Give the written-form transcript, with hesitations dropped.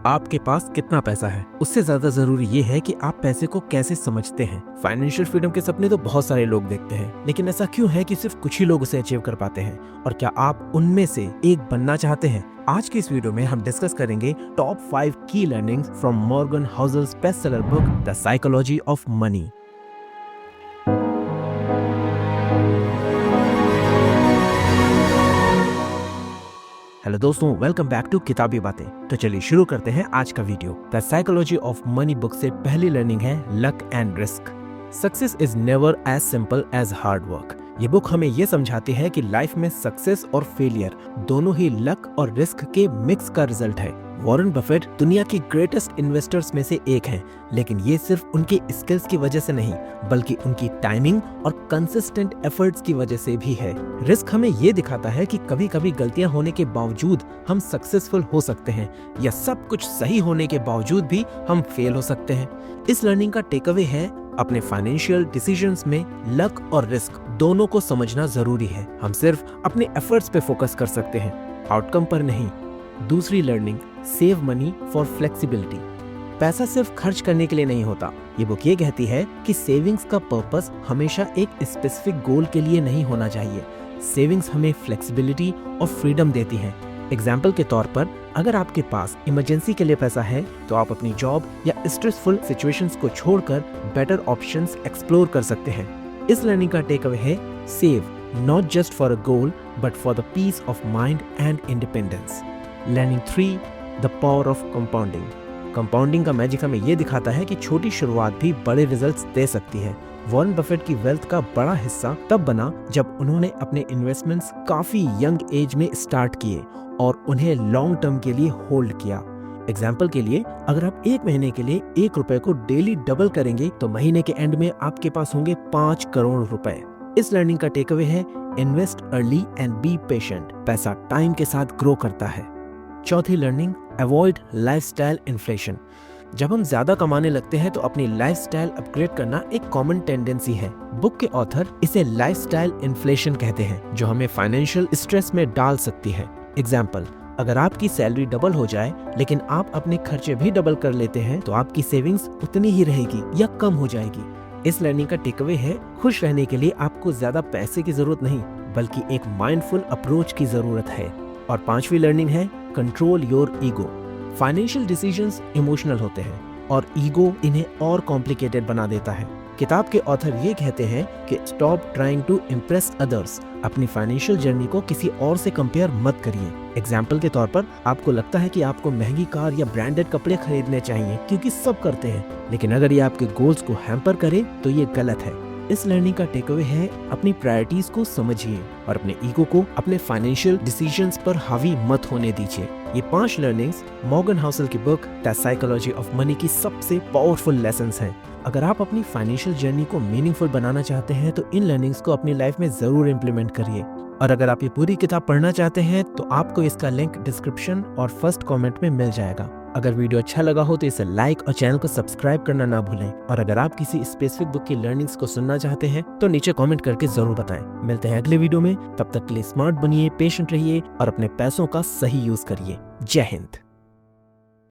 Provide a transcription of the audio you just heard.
आपके पास कितना पैसा है, उससे ज्यादा जरूरी ये है कि आप पैसे को कैसे समझते हैं। फाइनेंशियल फ्रीडम के सपने तो बहुत सारे लोग देखते हैं, लेकिन ऐसा क्यों है कि सिर्फ कुछ ही लोग उसे अचीव कर पाते हैं, और क्या आप उनमें से एक बनना चाहते हैं? आज की इस वीडियो में हम डिस्कस करेंगे टॉप 5 की learnings from Morgan Housel's bestseller book the psychology of money. Hello दोस्तों, वेलकम बैक टू किताबी बातें। तो चलिए शुरू करते हैं आज का video. The psychology of money book से पहली लर्निंग है luck and risk. Success is never as simple as hard work. ये बुक हमें ये समझाती है कि लाइफ में सक्सेस और फेलियर दोनों ही लक और रिस्क के मिक्स का रिजल्ट है। वॉरेन बफेट दुनिया के ग्रेटेस्ट इन्वेस्टर्स में से एक हैं, लेकिन ये सिर्फ उनकी स्किल्स की वजह से नहीं, बल्कि उनकी टाइमिंग और कंसिस्टेंट एफर्ट्स की वजह से भी है। रिस्क हमें ये दिखाता है कि कभी कभी गलतियां होने के बावजूद हम सक्सेसफुल हो सकते हैं, या सब कुछ सही होने के बावजूद भी हम फेल हो सकते हैं। इस लर्निंग का टेक अवे है, अपने फाइनेंशियल डिसीजंस में लक और रिस्क दोनों को समझना जरूरी है। हम सिर्फ अपने एफर्ट्स पे फोकस कर सकते हैं, आउटकम पर नहीं। दूसरी learning, save money for flexibility. पैसा सिर्फ खर्च करने के लिए नहीं होता। ये बुक ये कहती है कि सेविंग्स का पर्पस हमेशा एक स्पेसिफिक गोल के लिए नहीं होना चाहिए। सेविंग्स हमें फ्लेक्सिबिलिटी और फ्रीडम देती हैं। एग्जाम्पल के तौर पर, अगर आपके पास इमरजेंसी के लिए पैसा है, तो आप अपनी जॉब या स्ट्रेसफुल सिचुएशंस को छोड़कर बेटर ऑप्शंस एक्सप्लोर कर सकते हैं। इस लर्निंग का टेक अवे है, save not just for a goal but for the piece of mind and independence. Learning 3, the power of compounding. Compounding का मैजिक हमें ये दिखाता है कि छोटी शुरुआत भी बड़े रिजल्ट्स दे सकती है। वॉरेन बफेट की वेल्थ का बड़ा हिस्सा तब बना जब उन्होंने अपने इन्वेस्टमेंट्स काफी यंग एज में स्टार्ट किए और उन्हें लॉन्ग टर्म के लिए होल्ड किया। एग्जाम्पल के लिए, अगर आप एक महीने के लिए 1 रुपए को डेली डबल करेंगे, तो महीने के एंड में आपके पास होंगे 5 करोड़ रुपए। इस लर्निंग का टेक अवे है, invest early and be patient. पैसा टाइम के साथ ग्रो करता है। चौथी लर्निंग, अवॉइड लाइफस्टाइल इन्फ्लेशन। जब हम ज्यादा कमाने लगते हैं तो अपनी लाइफस्टाइल अपग्रेड करना एक कॉमन टेंडेंसी है। बुक के ऑथर इसे लाइफस्टाइल इन्फ्लेशन कहते हैं, जो हमें फाइनेंशियल स्ट्रेस में डाल सकती है। एग्जाम्पल, अगर आपकी सैलरी डबल हो जाए लेकिन आप अपने खर्चे भी डबल कर लेते हैं, तो आपकी सेविंग्स उतनी ही रहेगी या कम हो जाएगी। इस लर्निंग का टेक अवे है, खुश रहने के लिए आपको ज्यादा पैसे की जरूरत नहीं, बल्कि एक माइंडफुल अप्रोच की जरूरत है। और पांचवी लर्निंग है, control your ego. Financial decisions emotional होते हैं और ईगो इन्हें और कॉम्प्लिकेटेड बना देता है। किताब के ऑथर ये कहते हैं कि stop trying to impress others. अपनी फाइनेंशियल जर्नी को किसी और से कंपेयर मत करिए। एग्जाम्पल के तौर पर, आपको लगता है कि आपको महंगी कार या ब्रांडेड कपड़े खरीदने चाहिए क्योंकि सब करते हैं, लेकिन अगर ये आपके गोल्स को हैम्पर करे तो ये गलत है। इस लर्निंग का टेक अवे है, अपनी प्रायोरिटीज को समझिए और अपने ईगो को अपने फाइनेंशियल डिसीजंस पर हावी मत होने दीजिए। ये 5 लर्निंग्स मॉर्गन हाउसल की book the psychology of money की सबसे पावरफुल लेसन्स हैं। अगर आप अपनी फाइनेंशियल जर्नी को मीनिंगफुल बनाना चाहते हैं, तो इन लर्निंग्स को अपनी लाइफ में जरूर इम्प्लीमेंट करिए। और अगर आप ये पूरी किताब पढ़ना चाहते हैं, तो आपको इसका लिंक डिस्क्रिप्शन और फर्स्ट कमेंट में मिल जाएगा। अगर वीडियो अच्छा लगा हो तो इसे लाइक और चैनल को सब्सक्राइब करना ना भूलें। और अगर आप किसी स्पेसिफिक बुक की लर्निंग्स को सुनना चाहते हैं, तो नीचे कमेंट करके जरूर बताएं। मिलते हैं अगले वीडियो में, तब तक के लिए स्मार्ट बनिए, पेशेंट रहिए और अपने पैसों का सही यूज करिए। जय हिंद।